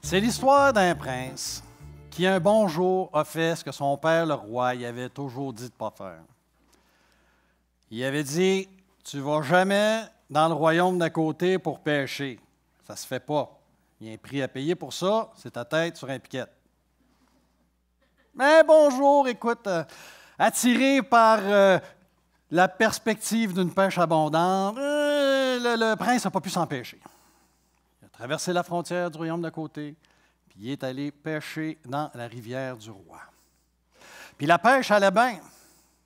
C'est l'histoire d'un prince qui, un bon jour, a fait ce que son père, le roi, y avait toujours dit de ne pas faire. Il avait dit, « Tu ne vas jamais dans le royaume d'à côté pour pêcher. Ça ne se fait pas. Il y a un prix à payer pour ça, c'est ta tête sur un piquet. » Mais bonjour, écoute, attiré par la perspective d'une pêche abondante, le prince n'a pas pu s'empêcher. Il a traversé la frontière du royaume d'à côté, puis il est allé pêcher dans la rivière du roi. Puis la pêche allait bien,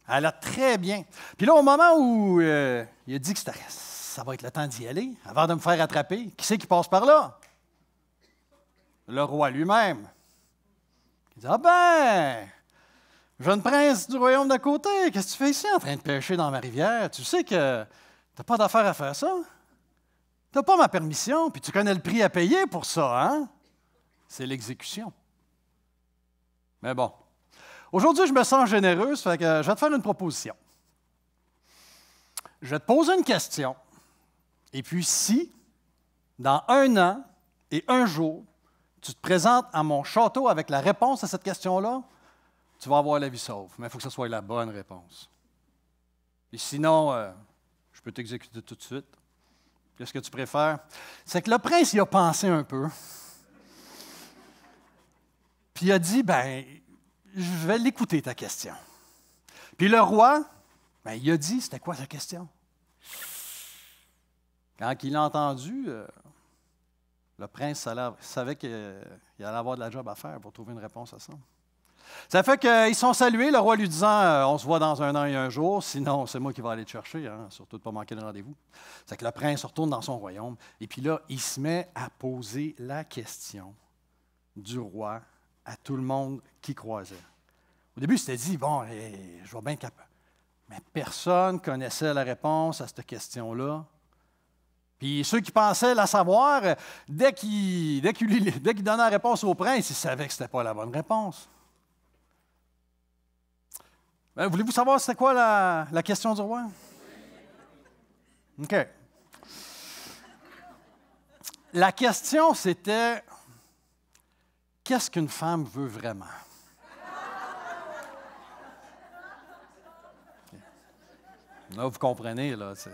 elle allait très bien. Puis là, au moment où il a dit que ça va être le temps d'y aller, avant de me faire attraper, qui c'est qui passe par là? Le roi lui-même. Il dit, « Ah ben, jeune prince du royaume d'à côté, qu'est-ce que tu fais ici en train de pêcher dans ma rivière? Tu sais que tu n'as pas d'affaire à faire ça. Tu n'as pas ma permission, puis tu connais le prix à payer pour ça, hein? C'est l'exécution. » Mais bon, aujourd'hui, je me sens généreuse, fait que je vais te faire une proposition. Je vais te poser une question, et puis si, dans 1 an et 1 jour, tu te présentes à mon château avec la réponse à cette question-là, tu vas avoir la vie sauve. Mais il faut que ce soit la bonne réponse. Et sinon, je peux t'exécuter tout de suite. Qu'est-ce que tu préfères? C'est que le prince y a pensé un peu. Puis il a dit, « Ben, je vais l'écouter, ta question. » Puis le roi, ben, il a dit, c'était quoi sa question? Quand il l'a entendu, le prince savait qu'il allait avoir de la job à faire pour trouver une réponse à ça. Ça fait qu'ils sont salués, le roi lui disant, « On se voit dans 1 an et 1 jour, sinon c'est moi qui vais aller te chercher, hein, surtout de ne pas manquer le rendez-vous. » C'est que le prince retourne dans son royaume, et puis là, il se met à poser la question du roi à tout le monde qui croisait. Au début, il s'était dit, « Bon, je vais bien être capable. » Mais personne ne connaissait la réponse à cette question-là. Puis ceux qui pensaient la savoir, dès qu'il donnait la réponse au prince, ils savaient que ce n'était pas la bonne réponse. Ben, voulez-vous savoir c'était quoi la question du roi? OK. La question, c'était, qu'est-ce qu'une femme veut vraiment? Là, vous comprenez, là, c'est...